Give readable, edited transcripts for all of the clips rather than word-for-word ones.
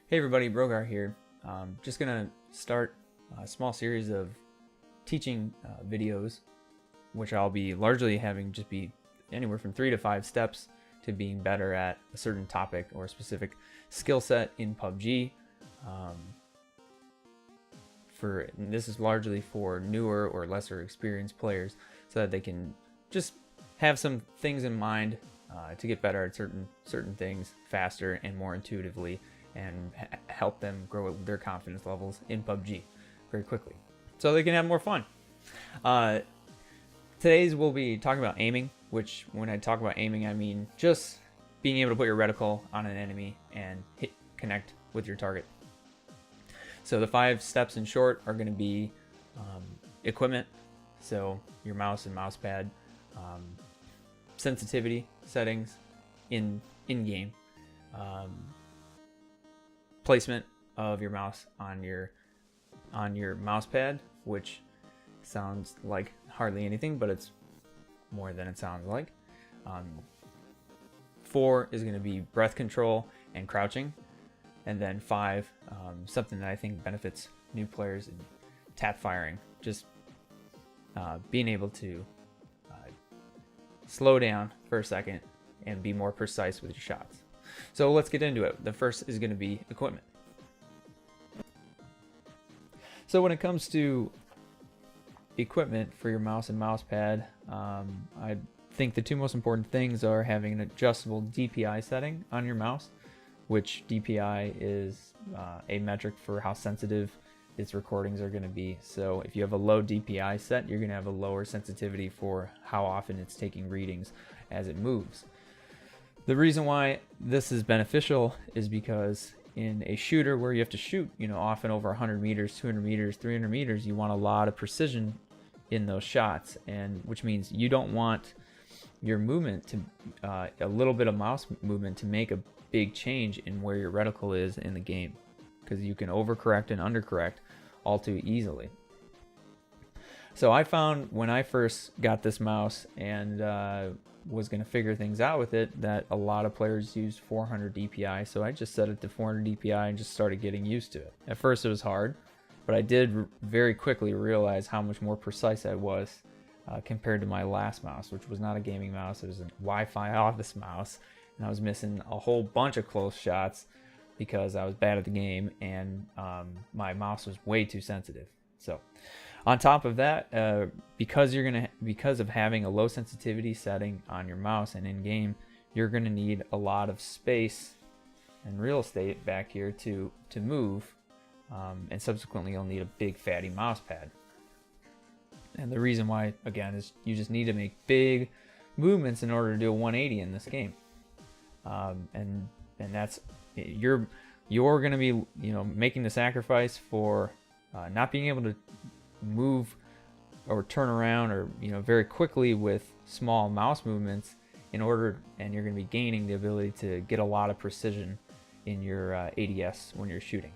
Hey everybody, Brogar here. Just gonna start a small series of teaching videos, which I'll be largely having just be anywhere from 3 to 5 steps to being better at a certain topic or a specific skill set in PUBG. This is largely for newer or lesser experienced players, so that they can just have some things in mind to get better at certain things faster and more intuitively, and help them grow their confidence levels in PUBG very quickly, so they can have more fun. Today's we'll be talking about aiming, which when I talk about aiming, I mean just being able to put your reticle on an enemy and connect with your target. So the 5 steps in short are going to be equipment, so your mouse and mouse pad, sensitivity settings in game, placement of your mouse on your mouse pad, which sounds like hardly anything, but it's more than it sounds like. 4 is going to be breath control and crouching, and then 5, something that I think benefits new players in tap firing, just being able to slow down for a second and be more precise with your shots. So let's get into it. The first is going to be equipment. So when it comes to equipment for your mouse and mouse pad, I think the 2 most important things are having an adjustable DPI setting on your mouse, which DPI is a metric for how sensitive its recordings are going to be. So if you have a low DPI set, you're going to have a lower sensitivity for how often it's taking readings as it moves. The reason why this is beneficial is because in a shooter where you have to shoot, often over 100 meters, 200 meters, 300 meters, you want a lot of precision in those shots, and which means you don't want your movement to a little bit of mouse movement to make a big change in where your reticle is in the game, because you can overcorrect and undercorrect all too easily. So I found when I first got this mouse and was going to figure things out with it, that a lot of players use 400 DPI, so I just set it to 400 DPI and just started getting used to it. At first it was hard, but I did very quickly realize how much more precise I was compared to my last mouse, which was not a gaming mouse. It was a Wi-Fi office mouse, and I was missing a whole bunch of close shots because I was bad at the game, and my mouse was way too sensitive. So on top of that, because of having a low sensitivity setting on your mouse and in game, you're gonna need a lot of space and real estate back here to move, and subsequently you'll need a big fatty mouse pad. And the reason why, again, is you just need to make big movements in order to do a 180 in this game, and that's you're gonna be making the sacrifice for not being able to move or turn around or very quickly with small mouse movements and you're going to be gaining the ability to get a lot of precision in your ADS when you're shooting.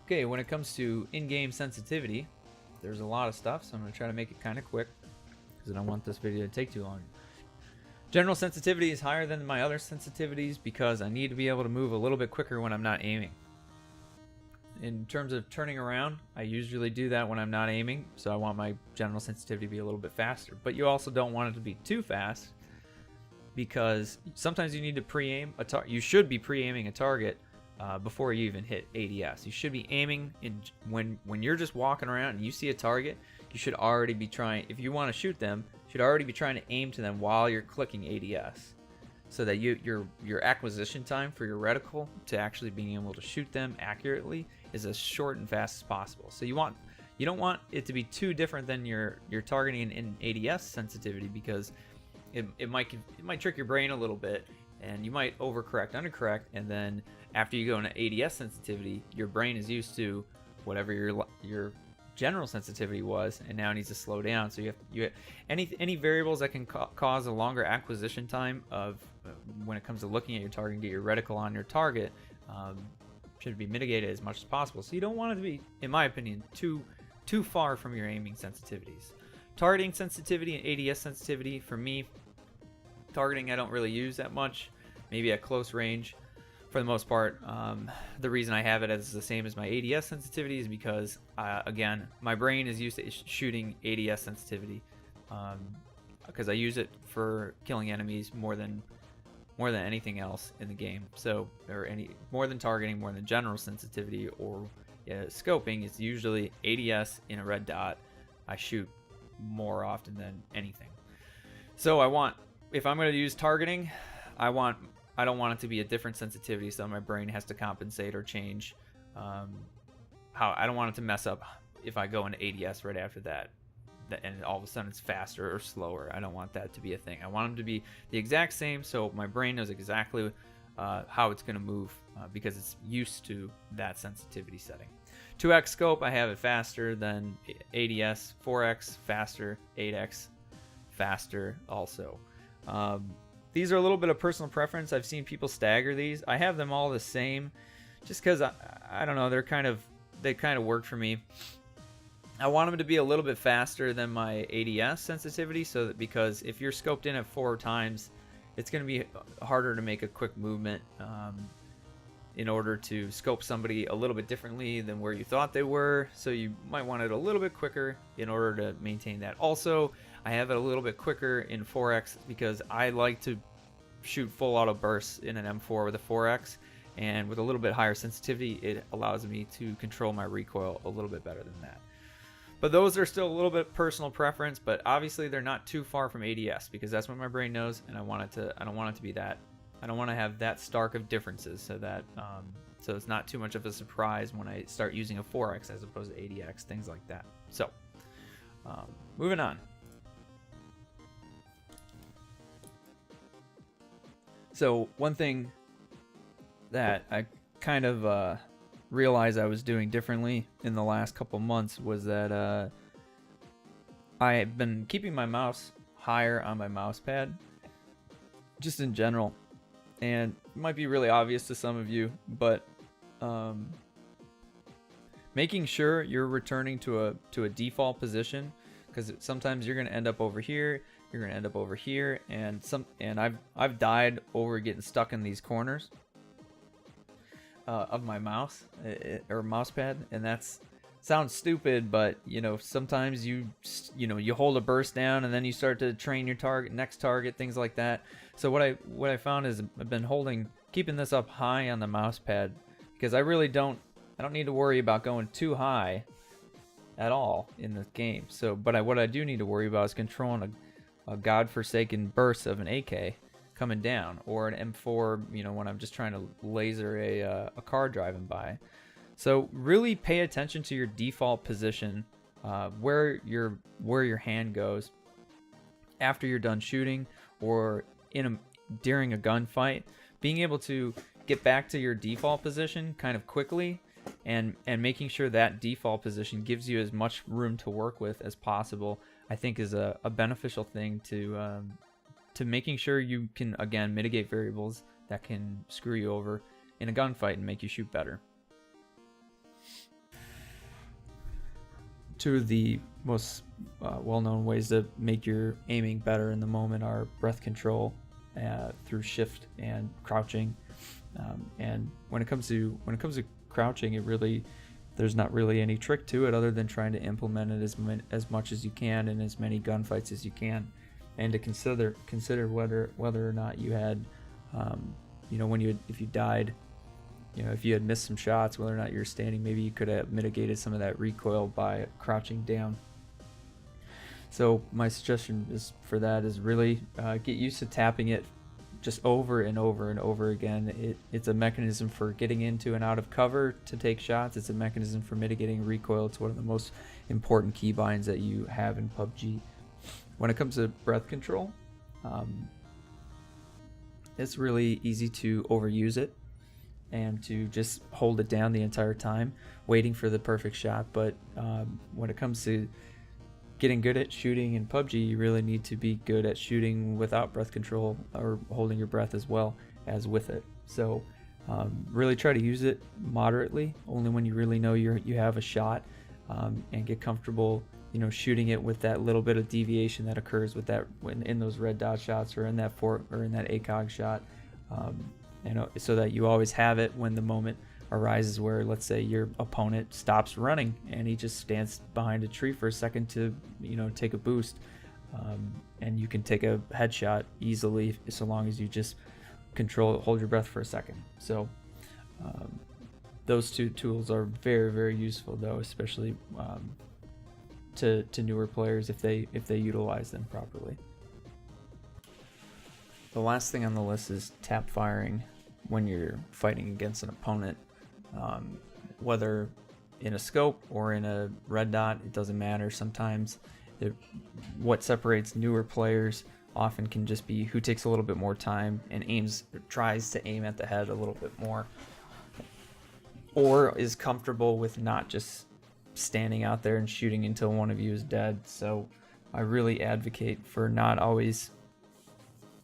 Okay, when it comes to in-game sensitivity, there's a lot of stuff, so I'm going to try to make it kind of quick because I don't want this video to take too long. General sensitivity is higher than my other sensitivities because I need to be able to move a little bit quicker when I'm not aiming. In terms of turning around, I usually do that when I'm not aiming, so I want my general sensitivity to be a little bit faster. But you also don't want it to be too fast, because sometimes you need to pre-aim you should be pre-aiming a target before you even hit ADS. You should be aiming when you're just walking around and you see a target, you should already be trying, if you want to shoot them, you should already be trying to aim to them while you're clicking ADS, so that your acquisition time for your reticle to actually being able to shoot them accurately is as short and fast as possible. So you don't want it to be too different than your targeting in ADS sensitivity, because it might trick your brain a little bit, and you might overcorrect, undercorrect, and then after you go into ADS sensitivity, your brain is used to whatever your general sensitivity was, and now it needs to slow down. So you have any variables that can cause a longer acquisition time of when it comes to looking at your target and get your reticle on your target, should be mitigated as much as possible. So you don't want it to be, in my opinion, too far from your aiming sensitivities. Targeting sensitivity and ADS sensitivity, for me, targeting I don't really use that much. maybe at close range. For the most part, the reason I have it as the same as my ADS sensitivity is because, again, my brain is used to shooting ADS sensitivity, because I use it for killing enemies more than anything else in the game. So, more than targeting, more than general sensitivity or scoping. It's usually ADS in a red dot. I shoot more often than anything. So if I'm going to use targeting, I don't want it to be a different sensitivity, so my brain has to compensate or change. I don't want it to mess up if I go into ADS right after that, and all of a sudden it's faster or slower. I don't want that to be a thing. I want them to be the exact same, so my brain knows exactly how it's going to move, because it's used to that sensitivity setting. 2x scope, I have it faster than ADS. 4x faster. 8x faster also. These are a little bit of personal preference. I've seen people stagger these. I have them all the same, just because I don't know, they kind of work for me. I want them to be a little bit faster than my ADS sensitivity, because if you're scoped in at 4 times, it's going to be harder to make a quick movement in order to scope somebody a little bit differently than where you thought they were. So you might want it a little bit quicker in order to maintain that. Also, I have it a little bit quicker in 4x because I like to shoot full auto bursts in an M4 with a 4x, and with a little bit higher sensitivity, it allows me to control my recoil a little bit better than that. But those are still a little bit personal preference, but obviously they're not too far from ADS, because that's what my brain knows, and I don't want it to be that. I don't want to have that stark of differences, so that so it's not too much of a surprise when I start using a 4x as opposed to ADX, things like that. So, moving on. So one thing that I kind of realized I was doing differently in the last couple months was that I've been keeping my mouse higher on my mouse pad, just in general. And it might be really obvious to some of you, but making sure you're returning to a default position, because sometimes you're going to end up over here, you're going to end up over here, and I've died over getting stuck in these corners of my mouse or mouse pad, and that's sounds stupid, but sometimes you hold a burst down and then you start to train your next target, things like that. So what I found is I've been keeping this up high on the mouse pad, because I don't need to worry about going too high at all in the game. So what I do need to worry about is controlling a godforsaken burst of an AK coming down, or an M4 when I'm just trying to laser a car driving by. So really pay attention to your default position, where your hand goes after you're done shooting, or during a gunfight. Being able to get back to your default position kind of quickly, and making sure that default position gives you as much room to work with as possible, I think is a beneficial thing to making sure you can, again, mitigate variables that can screw you over in a gunfight and make you shoot better. Two of the most well-known ways to make your aiming better in the moment are breath control through shift and crouching. And when it comes to crouching, there's not really any trick to it other than trying to implement it as much as you can in as many gunfights as you can, and to consider whether or not you had if you died, if you had missed some shots, whether or not you're standing, maybe you could have mitigated some of that recoil by crouching down. So my suggestion is really get used to tapping it just over and over and over again. It's a mechanism for getting into and out of cover to take shots. It's a mechanism for mitigating recoil. It's one of the most important keybinds that you have in PUBG. When it comes to breath control, it's really easy to overuse it and to just hold it down the entire time, waiting for the perfect shot. But when it comes to getting good at shooting in PUBG, you really need to be good at shooting without breath control, or holding your breath as well as with it. So really try to use it moderately, only when you really know you have a shot, and get comfortable shooting it with that little bit of deviation that occurs with that in those red dot shots, or in that ACOG shot. so that you always have it when the moment arises where, let's say, your opponent stops running and he just stands behind a tree for a second to take a boost, and you can take a headshot easily so long as you just hold your breath for a second. So those two tools are very, very useful, though, especially to newer players if they utilize them properly. The last thing on the list is tap firing when you're fighting against an opponent. Whether in a scope or in a red dot, it doesn't matter. Sometimes what separates newer players often can just be who takes a little bit more time and tries to aim at the head a little bit more, or is comfortable with not just standing out there and shooting until one of you is dead. So I really advocate for not always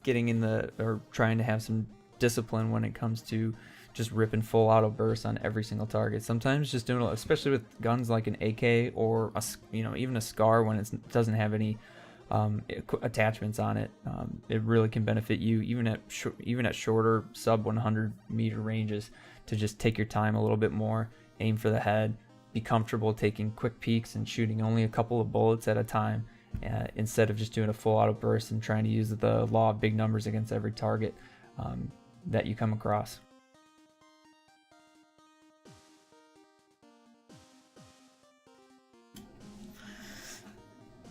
getting or trying to have some discipline when it comes to just ripping full auto bursts on every single target. Sometimes just doing, especially with guns like an AK or even a SCAR, when it doesn't have any attachments on it, it really can benefit you even at shorter sub 100 meter ranges to just take your time a little bit more, aim for the head, be comfortable taking quick peeks and shooting only a couple of bullets at a time, instead of just doing a full auto burst and trying to use the law of big numbers against every target that you come across.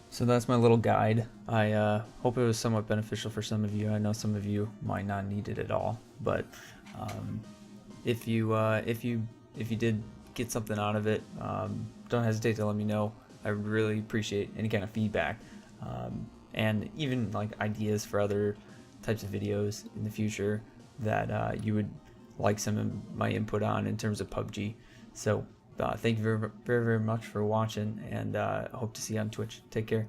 So that's my little guide. I hope it was somewhat beneficial for some of you. I know some of you might not need it at all, but if you did get something out of it, don't hesitate to let me know. I would really appreciate any kind of feedback, and even like ideas for other types of videos in the future that you would like some of my input on in terms of PUBG. So thank you very, very, very much for watching, and hope to see you on Twitch. Take care.